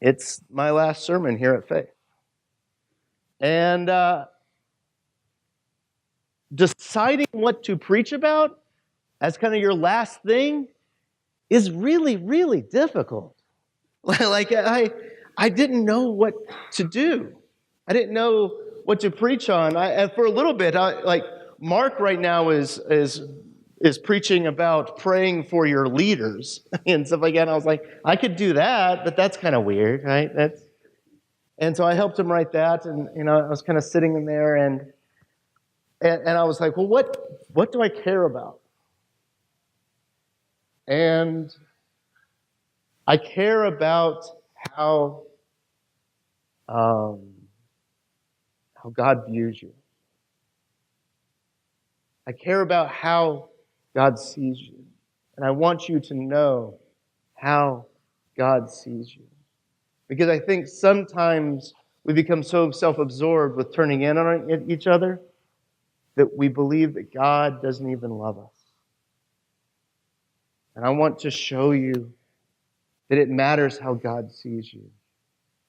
It's my last sermon here at Faith. And deciding what to preach about as kind of your last thing is really, really difficult. Like, I didn't know what to do. I didn't know what to preach on. For a little bit, like Mark right now is preaching about praying for your leaders and stuff like that. And I was like, I could do that, but that's kind of weird, right? And so I helped him write that, and I was kind of sitting in there, and I was like, well, what do I care about? And I care about how God views you. I care about how God sees you. And I want you to know how God sees you. Because I think sometimes we become so self-absorbed with turning in on each other that we believe that God doesn't even love us. And I want to show you that it matters how God sees you.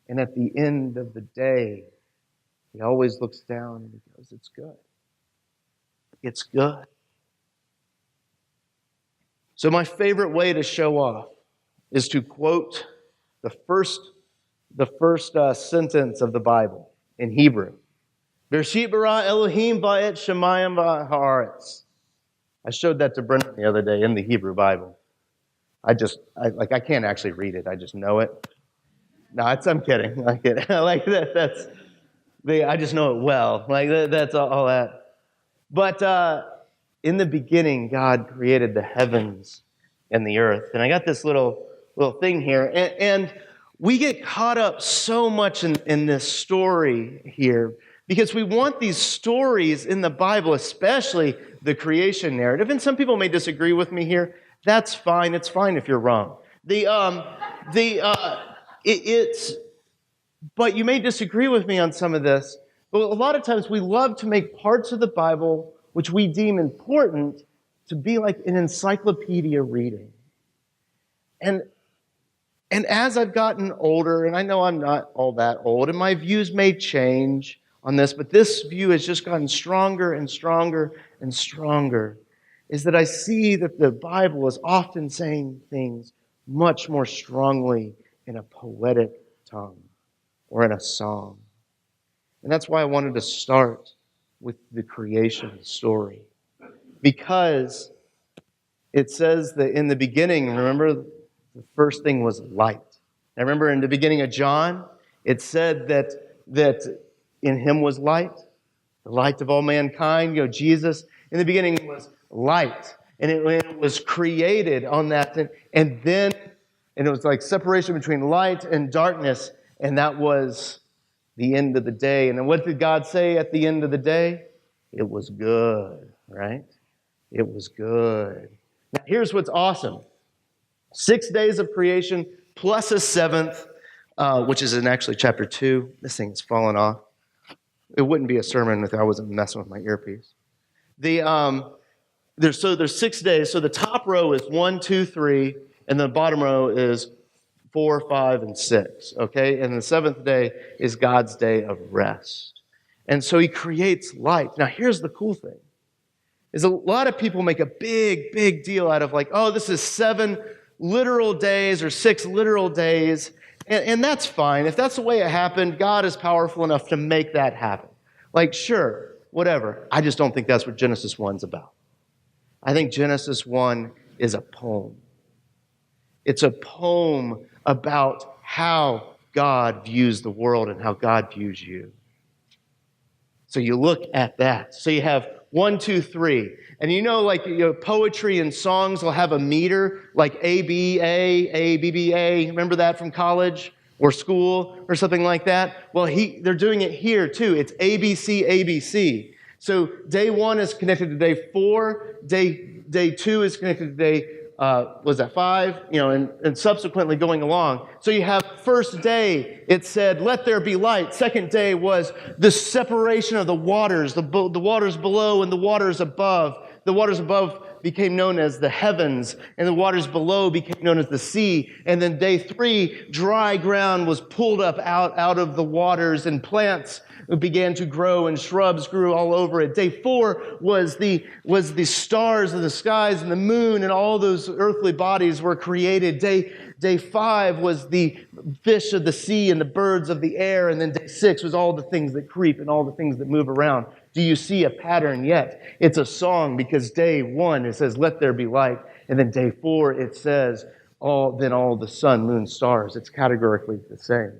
And at the end of the day, He always looks down and He goes, it's good. It's good. So my favorite way to show off is to quote the first sentence of the Bible in Hebrew. Bereshit bara Elohim ba'et shemayim v'haaretz. I showed that to Brendan the other day in the Hebrew Bible. I can't actually read it. I just know it. No, I'm kidding. I'm kidding. Like that's I just know it well. Like that's all that. But in the beginning, God created the heavens and the earth. And I got this little thing here, and we get caught up so much in this story here because we want these stories in the Bible, especially the creation narrative. And some people may disagree with me here. That's fine. It's fine if you're wrong. But you may disagree with me on some of this. But a lot of times we love to make parts of the Bible which we deem important to be like an encyclopedia reading. And as I've gotten older, and I know I'm not all that old, and my views may change on this, but this view has just gotten stronger and stronger and stronger, is that I see that the Bible is often saying things much more strongly in a poetic tongue or in a song. And that's why I wanted to start with the creation story. Because it says that in the beginning, remember, the first thing was light. Now remember in the beginning of John, it said that in Him was light, the light of all mankind. Jesus, in the beginning was light. And it was created on that. And it was like separation between light and darkness. And that was the end of the day. And then what did God say at the end of the day? It was good, right? It was good. Now here's what's awesome. 6 days of creation plus a seventh, which is in actually chapter 2. This thing is falling off. It wouldn't be a sermon if I wasn't messing with my earpiece. There's 6 days. So the top row is 1, 2, 3, and the bottom row is 4, 5, and 6. Okay, and the seventh day is God's day of rest, and so He creates light. Now here's the cool thing: is a lot of people make a big deal out of like, oh, this is 7 literal days or 6 literal days, and that's fine if that's the way it happened. God is powerful enough to make that happen. Like, sure, whatever. I just don't think that's what Genesis 1's about. I think Genesis 1 is a poem. It's a poem about how God views the world and how God views you. So you look at that. So you have 1, 2, 3. And poetry and songs will have a meter, like A, B, B, A. Remember that from college or school or something like that? Well, they're doing it here too. It's A, B, C, A, B, C. So day 1 is connected to day 4. Day 2 is connected to day 5, and subsequently going along. So you have first day, it said, let there be light. Second day was the separation of the waters, the waters below and the waters above. The waters above became known as the heavens, and the waters below became known as the sea. And then day 3, dry ground was pulled up out of the waters, and plants began to grow, and shrubs grew all over it. Day 4 was the stars of the skies and the moon, and all those earthly bodies were created. Day 5 was the fish of the sea and the birds of the air. And then day 6 was all the things that creep and all the things that move around. Do you see a pattern yet? It's a song, because day 1, it says, let there be light. And then day 4, it says, all the sun, moon, stars. It's categorically the same.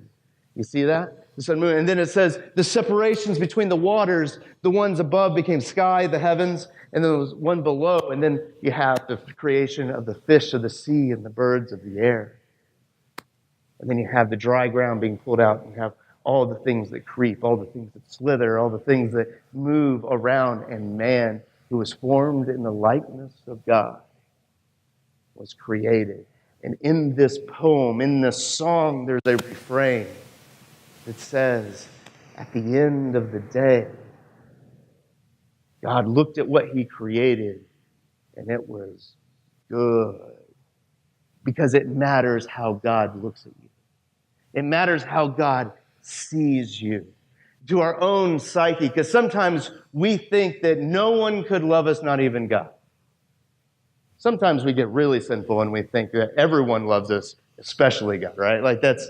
You see that? The sun, moon. And then it says the separations between the waters, the ones above became sky, the heavens, and then there was one below. And then you have the creation of the fish of the sea and the birds of the air. And then you have the dry ground being pulled out, and you have all the things that creep, all the things that slither, all the things that move around. And man, who was formed in the likeness of God, was created. And in this poem, in this song, there's a refrain that says, at the end of the day, God looked at what he created, and it was good. Because it matters how God looks at you. It matters how God sees you. To our own psyche, because sometimes we think that no one could love us, not even God. Sometimes we get really sinful and we think that everyone loves us, especially God, right? Like that's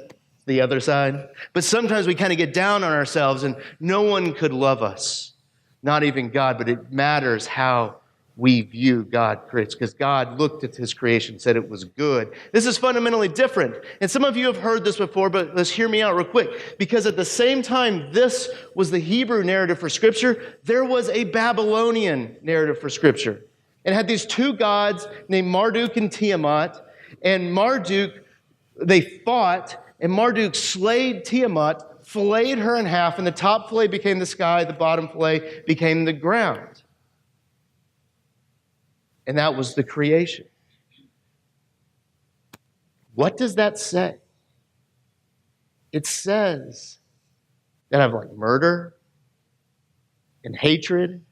the other side. But sometimes we kind of get down on ourselves and no one could love us, not even God, but it matters how we view God creates, because God looked at his creation and said it was good. This is fundamentally different. And some of you have heard this before, but let's hear me out real quick. Because at the same time this was the Hebrew narrative for Scripture, there was a Babylonian narrative for Scripture. And it had these two gods named Marduk and Tiamat. And Marduk, they fought, and Marduk slayed Tiamat, filleted her in half, and the top fillet became the sky, the bottom fillet became the ground. And that was the creation. What does that say? It says that out of like murder and hatred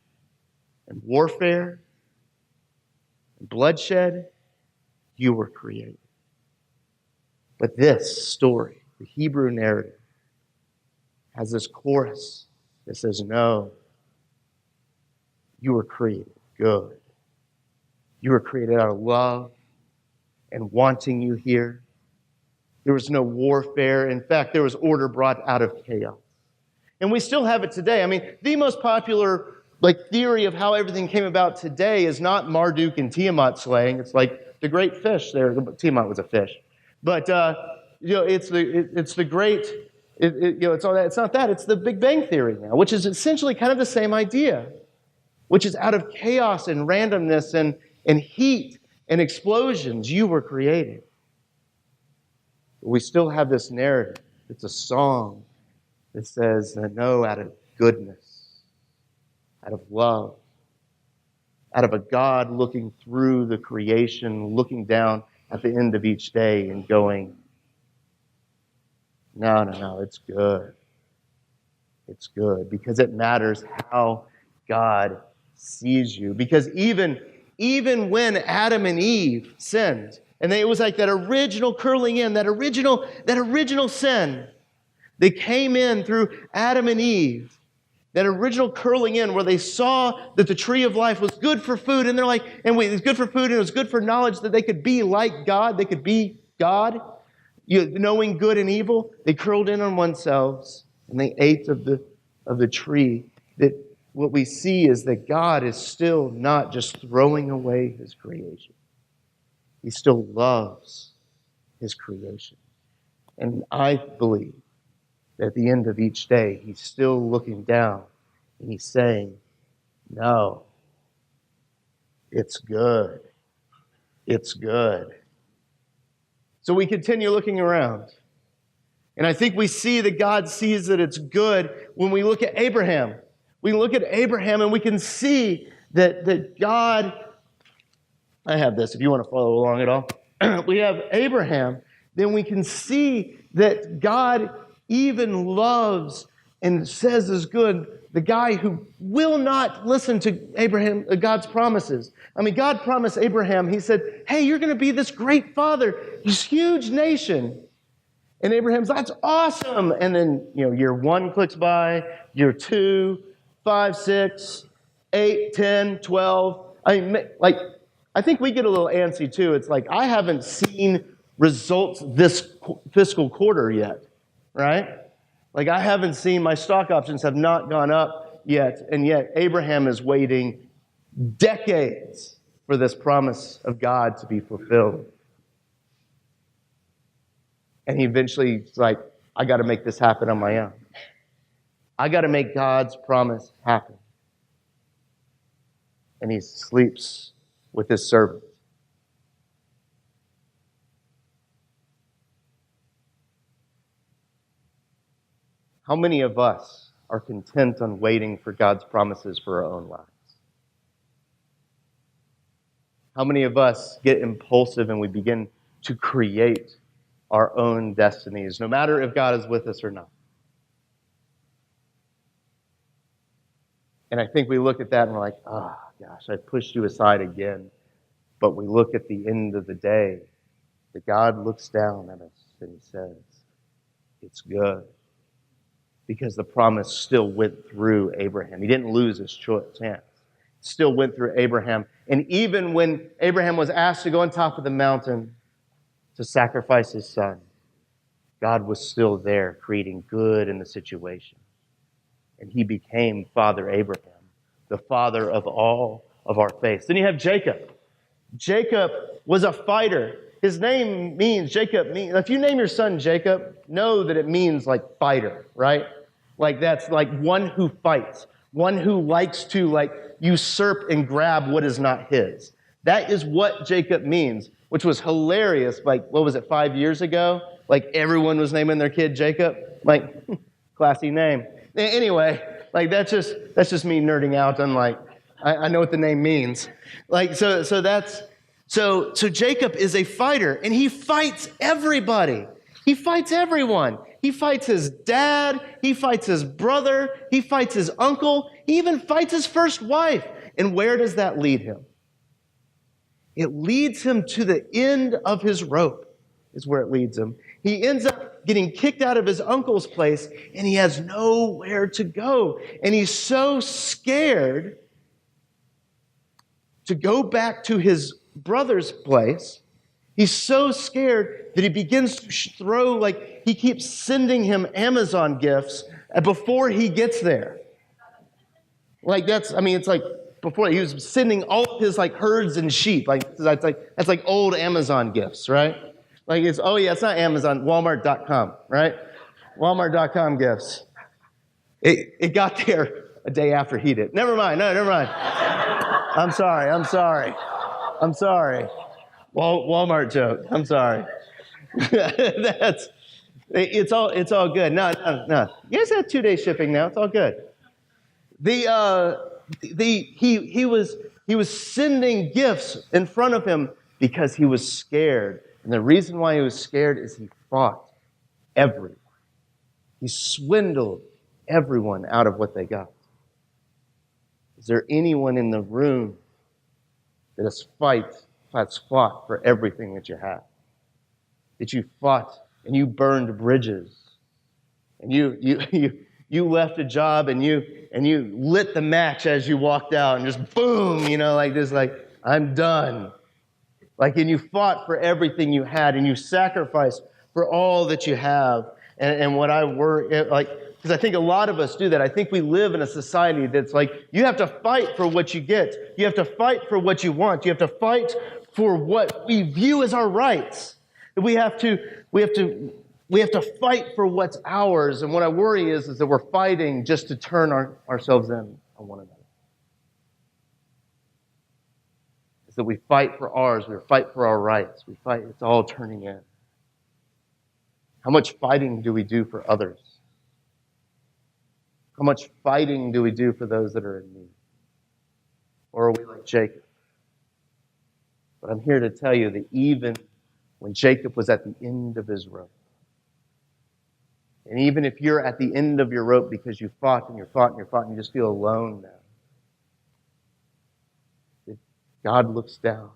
and warfare and bloodshed, you were created. But this story, the Hebrew narrative, has this chorus that says, no, you were created good. You were created out of love and wanting you here. There was no warfare. In fact, there was order brought out of chaos. And we still have it today. I mean, the most popular theory of how everything came about today is not Marduk and Tiamat slaying. It's like the great fish there. Tiamat was a fish. But, it's the great, it's all that. It's not that. It's the Big Bang Theory now, which is essentially kind of the same idea, which is out of chaos and randomness and heat and explosions, you were created. We still have this narrative. It's a song that says, no, out of goodness, out of love, out of a God looking through the creation, looking down at the end of each day and going, no, it's good. It's good because it matters how God sees you. Because even when Adam and Eve sinned, and it was like that original curling in, that original sin, they came in through Adam and Eve, that original curling in where they saw that the tree of life was good for food, and they're like, it was good for food, and it was good for knowledge that they could be like God, they could be God, knowing good and evil. They curled in on themselves, and they ate of the tree. That what we see is that God is still not just throwing away his creation. He still loves his creation. And I believe that at the end of each day, he's still looking down and he's saying, no, it's good. It's good. So we continue looking around. And I think we see that God sees that it's good when we look at Abraham. We look at Abraham and we can see that God, I have this if you want to follow along at all. We have Abraham, then we can see that God even loves and says is good, the guy who will not listen to Abraham, God's promises. I mean, God promised Abraham, he said, hey, you're going to be this great father, this huge nation. And Abraham's, that's awesome. And then, year 1 clicks by, year 2, 5, 6, 8, 10, 12. I think we get a little antsy too. It's like, I haven't seen results this fiscal quarter yet, right? Like, I haven't seen, my stock options have not gone up yet, and yet Abraham is waiting decades for this promise of God to be fulfilled. And he eventually is like, I got to make this happen on my own. I got to make God's promise happen. And he sleeps with his servant. How many of us are content on waiting for God's promises for our own lives? How many of us get impulsive and we begin to create our own destinies, no matter if God is with us or not? And I think we look at that and we're like, oh, gosh, I pushed you aside again. But we look at the end of the day, that God looks down at us and he says, it's good. Because the promise still went through Abraham. He didn't lose his chance. It still went through Abraham. And even when Abraham was asked to go on top of the mountain to sacrifice his son, God was still there creating good in the situation. And he became Father Abraham, the father of all of our faith. Then you have Jacob. Jacob was a fighter. His name means, if you name your son Jacob, know that it means like fighter, right? Like that's like one who fights, one who likes to like usurp and grab what is not his. That is what Jacob means, which was hilarious. Like, what was it, 5 years ago? Like everyone was naming their kid Jacob. Like, classy name. Anyway, like that's just me nerding out on like, I know what the name means. Like, so Jacob is a fighter, and he fights everybody. He fights everyone. He fights his dad. He fights his brother. He fights his uncle. He even fights his first wife. And where does that lead him? It leads him to the end of his rope, is where it leads him. He ends up getting kicked out of his uncle's place, and he has nowhere to go. And he's so scared to go back to his brother's place. He's so scared that he begins to throw, like, he keeps sending him Amazon gifts before he gets there. Like, it's like, before he was sending all of his, like, herds and sheep. Like, that's like old Amazon gifts, right? Like, it's not Amazon, Walmart.com, right? Walmart.com gifts. It got there a day after he did. Never mind. I'm sorry. Walmart joke. I'm sorry. It's all good. No. You guys have 2-day shipping now. It's all good. He was sending gifts in front of him because he was scared. And the reason why he was scared is he fought everyone. He swindled everyone out of what they got. Is there anyone in the room that has fought for everything that you have? That you fought and you burned bridges, and you left a job and you lit the match as you walked out and just boom, like this, like, I'm done. Like, and you fought for everything you had and you sacrificed for all that you have. And what I worry, like, because I think a lot of us do that. I think we live in a society that's like, you have to fight for what you get. You have to fight for what you want. You have to fight for what we view as our rights. We have to fight for what's ours. And what I worry is that we're fighting just to turn ourselves in on one another. Is that we fight for ours. We fight for our rights. We fight. It's all turning in. How much fighting do we do for others? How much fighting do we do for those that are in need? Or are we like Jacob? But I'm here to tell you that even when Jacob was at the end of his rope, And even if you're at the end of your rope because you fought and you fought and you fought and you just feel alone now, God looks down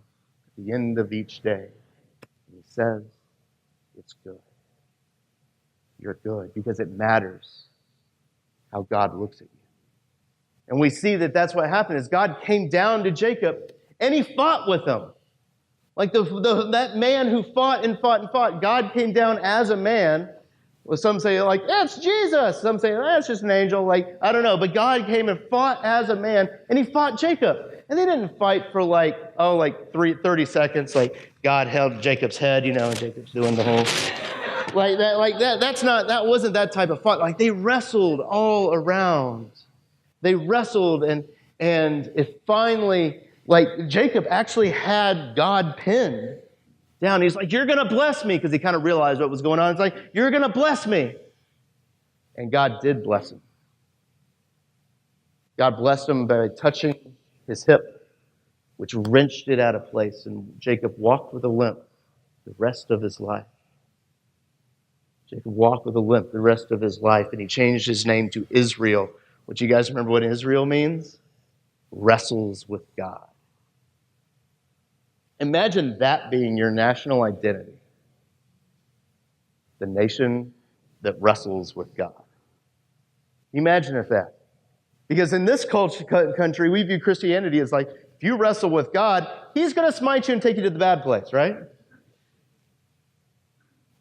at the end of each day and He says, it's good. You're good because it matters how God looks at you. And we see that that's what happened is God came down to Jacob and He fought with him. Like that man who fought and fought and fought, God came down as a man. Well, some say, like, that's Jesus. Some say, that's just an angel. Like, I don't know. But God came and fought as a man, and He fought Jacob. And they didn't fight for 30 seconds. Like, God held Jacob's head, and Jacob's doing the whole... That wasn't that type of fight. Like, they wrestled all around. They wrestled, and it finally... Like, Jacob actually had God pinned down. He's like, you're going to bless me, because he kind of realized what was going on. It's like, you're going to bless me. And God did bless him. God blessed him by touching his hip, which wrenched it out of place. And Jacob walked with a limp the rest of his life. Jacob walked with a limp the rest of his life, and he changed his name to Israel, which you guys remember what Israel means? Wrestles with God. Imagine that being your national identity. The nation that wrestles with God. Imagine if that. Because in this country, we view Christianity as like, if you wrestle with God, He's going to smite you and take you to the bad place, right?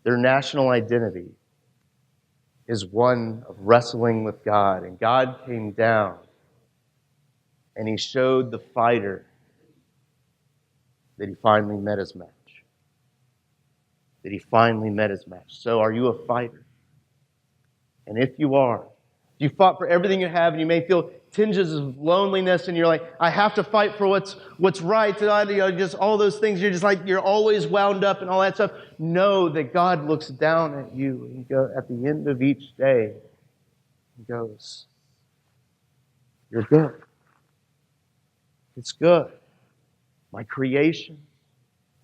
Their national identity is one of wrestling with God. And God came down and He showed the fighter that he finally met his match. That he finally met his match. So are you a fighter? And if you are, you fought for everything you have, and you may feel tinges of loneliness, and you're like, I have to fight for what's right, just all those things. You're just like, you're always wound up and all that stuff. Know that God looks down at you and at the end of each day, He goes, you're good. It's good. My creation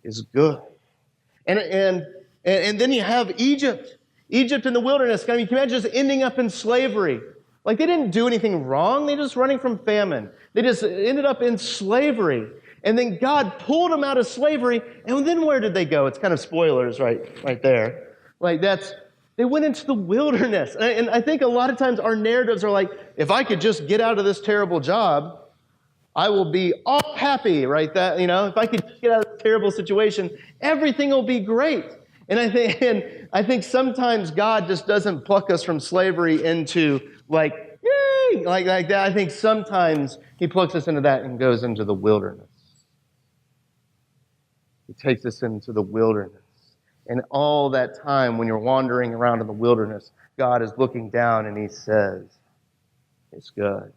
is good. And then you have Egypt. Egypt in the wilderness. I mean, can you imagine just ending up in slavery? Like, they didn't do anything wrong. They just running from famine. They just ended up in slavery. And then God pulled them out of slavery. And then where did they go? It's kind of spoilers right there. They went into the wilderness. And I think a lot of times our narratives are like, if I could just get out of this terrible job, I will be all happy, right? If I could get out of this terrible situation, everything will be great. And I think sometimes God just doesn't pluck us from slavery into yay, like that. I think sometimes He plucks us into that and goes into the wilderness. He takes us into the wilderness. And all that time when you're wandering around in the wilderness, God is looking down and He says, it's good.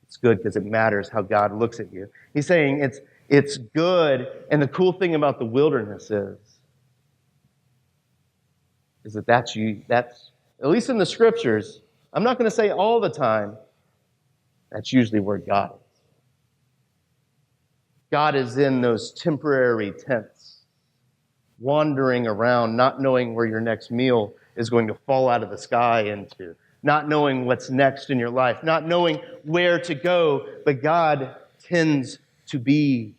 It's good because it matters how God looks at you. He's saying it's good. And the cool thing about the wilderness is that that's at least in the scriptures, I'm not going to say all the time, that's usually where God is. God is in those temporary tents, wandering around, not knowing where your next meal is going to fall out of the sky into. Not knowing what's next in your life, not knowing where to go, but God tends to be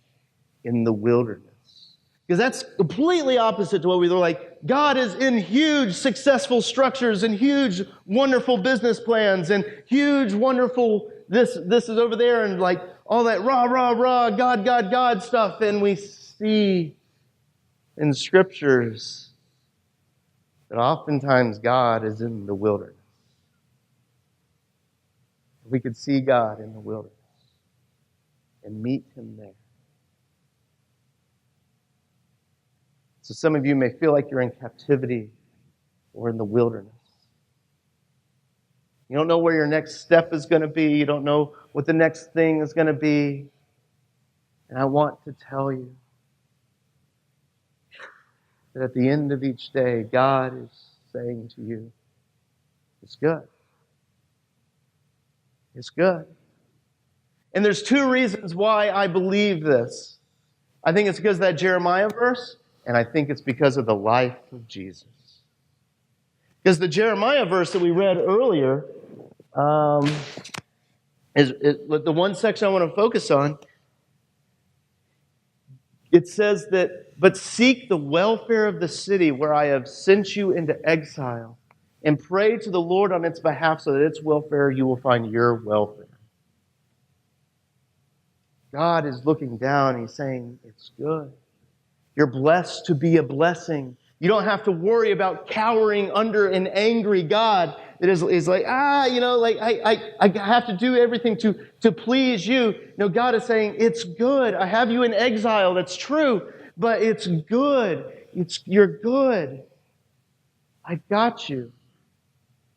in the wilderness. Because that's completely opposite to what we were like. God is in huge, successful structures and huge, wonderful business plans and huge, wonderful this is over there and like all that rah, God stuff. And we see in scriptures that oftentimes God is in the wilderness. We could see God in the wilderness and meet Him there. So some of you may feel like you're in captivity or in the wilderness. You don't know where your next step is going to be. You don't know what the next thing is going to be. And I want to tell you that at the end of each day, God is saying to you, it's good. It's good. And there's two reasons why I believe this. I think it's because of that Jeremiah verse, and I think it's because of the life of Jesus. Because the Jeremiah verse that we read earlier is the one section I want to focus on. It says that, but seek the welfare of the city where I have sent you into exile, and pray to the Lord on its behalf so that its welfare you will find your welfare. God is looking down. He's saying, it's good. You're blessed to be a blessing. You don't have to worry about cowering under an angry God that is like, I have to do everything to please you. No, God is saying, it's good. I have you in exile. That's true, but it's good. You're good. I got you.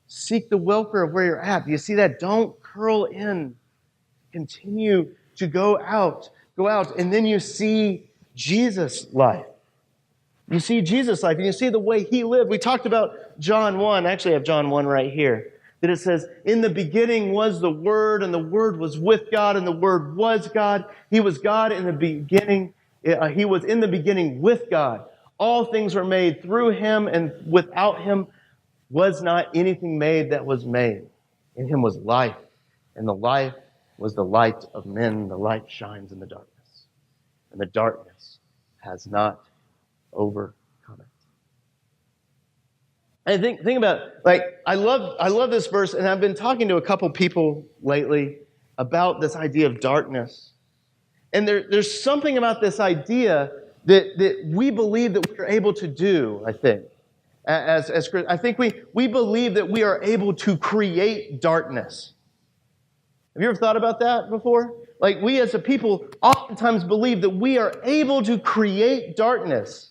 Seek the welfare of where you're at. Do you see that? Don't curl in. Continue to go out. Go out, and then you see Jesus' life. You see Jesus' life, and you see the way He lived. We talked about John 1. I actually have John 1 right here. That it says, in the beginning was the Word, and the Word was with God, and the Word was God. He was God in the beginning. He was in the beginning with God. All things were made through Him, and without Him was not anything made that was made. In Him was life, and the life was the light of men. The light shines in the darkness, and the darkness has not overcome it. And think about, I love this verse, and I've been talking to a couple people lately about this idea of darkness. And there's something about this idea that we believe that we're able to do, I think. As I think we believe that we are able to create darkness. Have you ever thought about that before? Like, we as a people oftentimes believe that we are able to create darkness.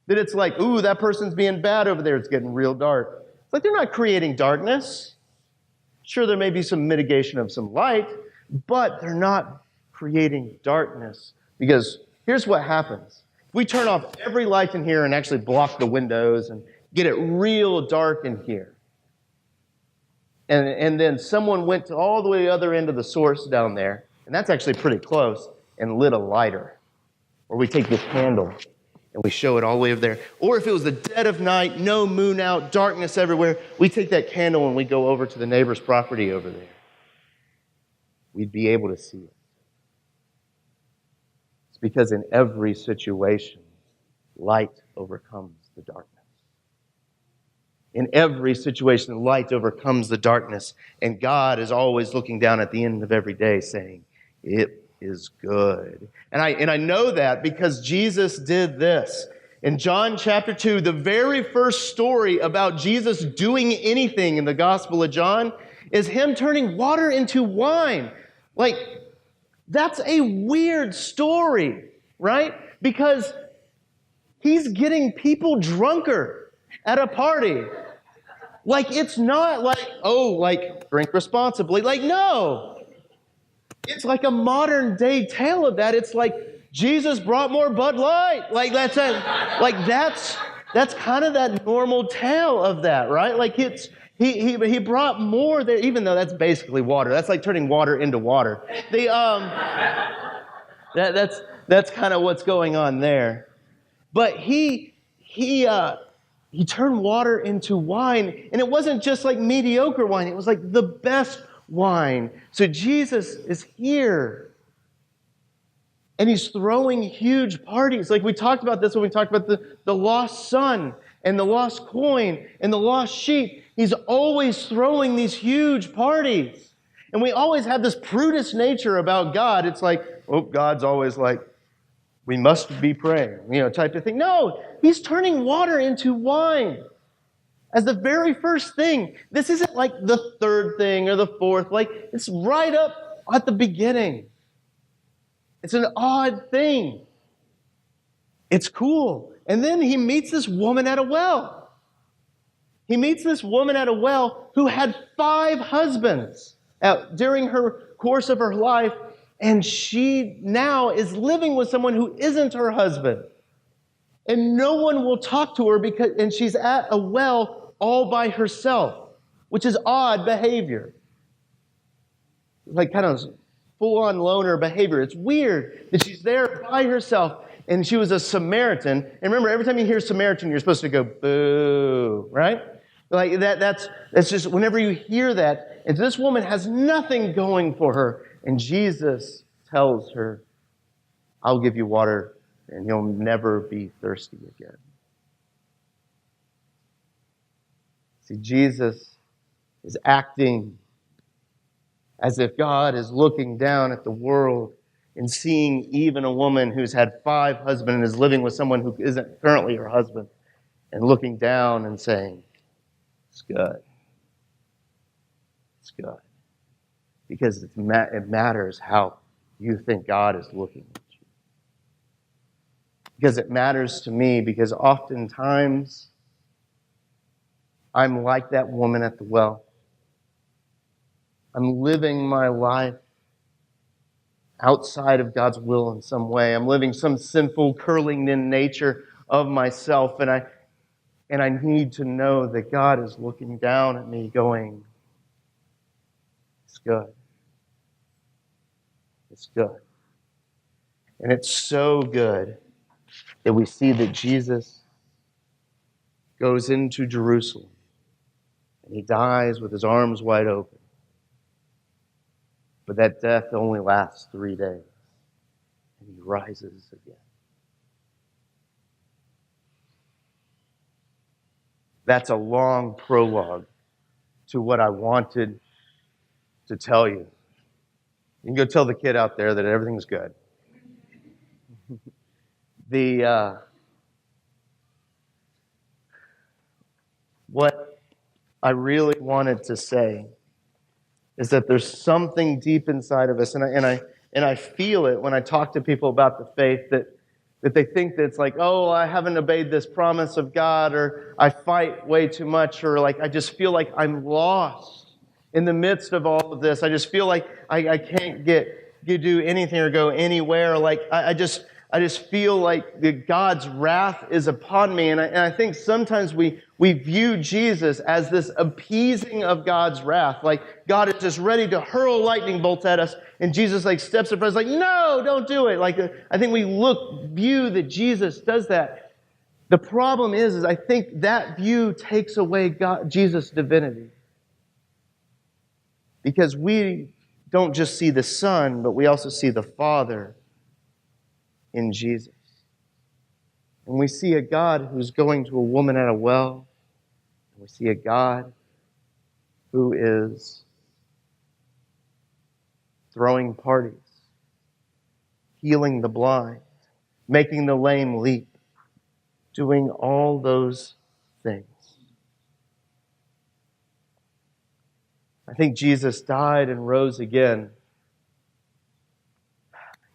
That it's like, ooh, that person's being bad over there. It's getting real dark. It's like they're not creating darkness. Sure, there may be some mitigation of some light, but they're not creating darkness. Because here's what happens. If we turn off every light in here and actually block the windows and get it real dark in here, and then someone went to all the way to the other end of the source down there, and that's actually pretty close, and lit a lighter. Or we take this candle and we show it all the way over there. Or if it was the dead of night, no moon out, darkness everywhere, we take that candle and we go over to the neighbor's property over there. We'd be able to see it. It's because in every situation, light overcomes the darkness. In every situation, light overcomes the darkness. And God is always looking down at the end of every day saying, it is good. And I know that because Jesus did this. In John chapter 2, the very first story about Jesus doing anything in the Gospel of John is Him turning water into wine. Like, that's a weird story, right? Because He's getting people drunker at a party. Like, it's not like, drink responsibly. Like, no. It's like a modern day tale of that. It's like Jesus brought more Bud Light. Like, that's kind of that normal tale of that, right? Like, he brought more there, even though that's basically water. That's like turning water into water. That's kind of what's going on there. But he turned water into wine, and it wasn't just like mediocre wine. It was like the best wine. So Jesus is here, and He's throwing huge parties. Like we talked about this when we talked about the lost son and the lost coin and the lost sheep. He's always throwing these huge parties. And we always have this prudish nature about God. It's like, oh, God's always like, we must be praying, type of thing. No, He's turning water into wine as the very first thing. This isn't like the third thing or the fourth. Like, it's right up at the beginning. It's an odd thing. It's cool. And then He meets this woman at a well. He meets this woman at a well who had 5 husbands during her course of her life. And she now is living with someone who isn't her husband. And no one will talk to her and she's at a well all by herself, which is odd behavior. Like kind of full-on loner behavior. It's weird that she's there by herself. And she was a Samaritan. And remember, every time you hear Samaritan, you're supposed to go, boo, right? Like that's just, whenever you hear that, and this woman has nothing going for her, and Jesus tells her, I'll give you water and you'll never be thirsty again. See, Jesus is acting as if God is looking down at the world and seeing even a woman who's had 5 husbands and is living with someone who isn't currently her husband, and looking down and saying, it's good. It's good. Because it matters how you think God is looking at you. Because it matters to me, because oftentimes I'm like that woman at the well. I'm living my life outside of God's will in some way. I'm living some sinful, curling in nature of myself, and I need to know that God is looking down at me going, it's good. It's good. And it's so good that we see that Jesus goes into Jerusalem and he dies with his arms wide open. But that death only lasts 3 days. And he rises again. That's a long prologue to what I wanted to tell you. You can go tell the kid out there that everything's good. What I really wanted to say is that there's something deep inside of us, and I feel it when I talk to people about the faith, that they think that it's like, oh, I haven't obeyed this promise of God, or I fight way too much, or like I just feel like I'm lost in the midst of all of this. I just feel like I can't do anything or go anywhere. Like I just feel like God's wrath is upon me. And I think sometimes we view Jesus as this appeasing of God's wrath. Like God is just ready to hurl lightning bolts at us. And Jesus steps in front, like, no, don't do it. I think we view that Jesus does that. The problem is I think that view takes away Jesus' divinity. Because we don't just see the Son, but we also see the Father in Jesus. And we see a God who's going to a woman at a well. And we see a God who is throwing parties, healing the blind, making the lame leap, doing all those things. I think Jesus died and rose again.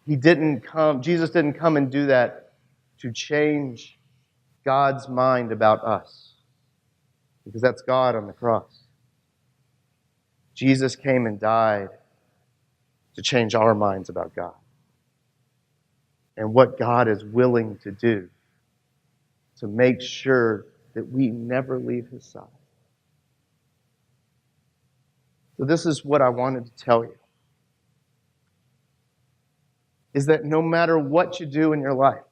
Jesus didn't come and do that to change God's mind about us, because that's God on the cross. Jesus came and died to change our minds about God and what God is willing to do to make sure that we never leave His side. So this is what I wanted to tell you, is that no matter what you do in your life,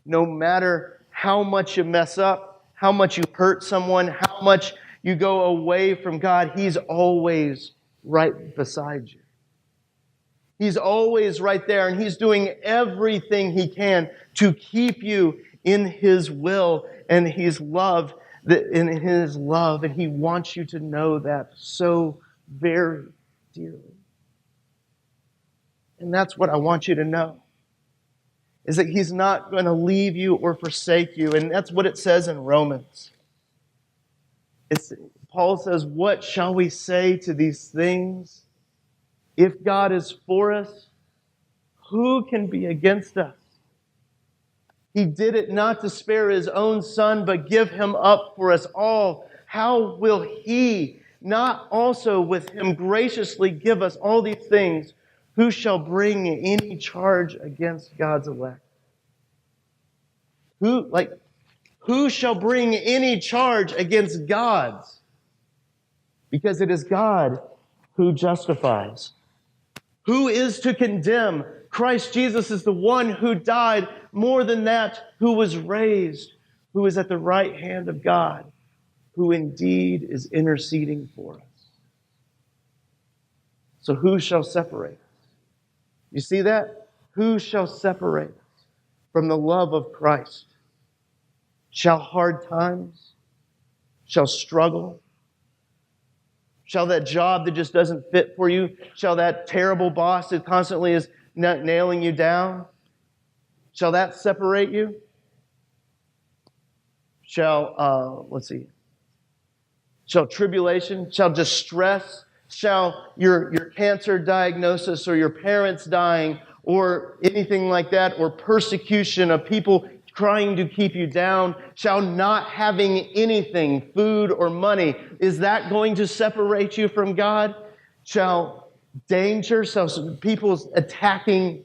no matter how much you mess up, how much you hurt someone, how much you go away from God, He's always right beside you. He's always right there, and He's doing everything He can to keep you in His will and His love, and He wants you to know that so very dearly. And that's what I want you to know, is that He's not going to leave you or forsake you. And that's what it says in Romans. Paul says, what shall we say to these things? If God is for us, who can be against us? He did it not to spare His own Son, but give Him up for us all. How will He not also with Him graciously give us all these things? Who shall bring any charge against God's elect? Who shall bring any charge against God's? Because it is God who justifies. Who is to condemn? Christ Jesus is the one who died, more than that, who was raised, who is at the right hand of God, who indeed is interceding for us. So who shall separate us? You see that? Who shall separate us from the love of Christ? Shall hard times? Shall struggle? Shall that job that just doesn't fit for you? Shall that terrible boss that constantly is nailing you down? Shall that separate you? Shall tribulation? Shall distress? Shall your cancer diagnosis or your parents dying or anything like that, or persecution of people trying to keep you down? Shall not having anything, food or money, is that going to separate you from God? Shall danger, shall people's attacking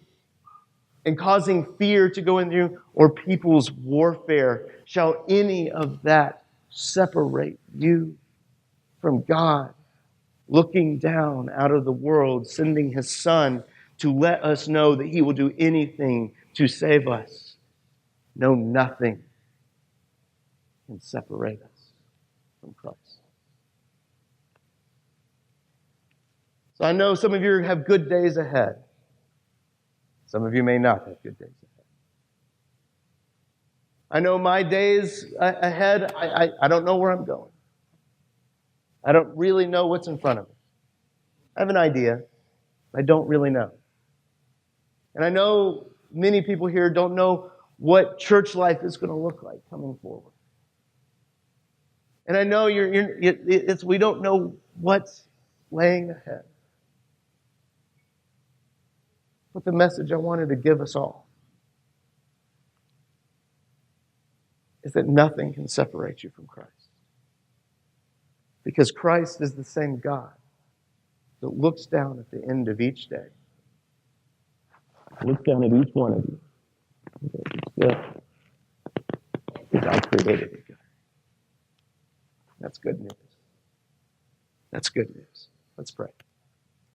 and causing fear to go in you, or people's warfare, shall any of that separate you from God, looking down out of the world, sending His Son to let us know that He will do anything to save us? No, nothing can separate us from Christ. So I know some of you have good days ahead. Some of you may not have good days ahead. I know my days ahead, I don't know where I'm going. I don't really know what's in front of me. I have an idea. I don't really know. And I know many people here don't know what church life is going to look like coming forward. And I know we don't know what's laying ahead. But the message I wanted to give us all is that nothing can separate you from Christ. Because Christ is the same God that looks down at the end of each day. Looks down at each one of you. Yeah. God created you. That's good news. That's good news. Let's pray.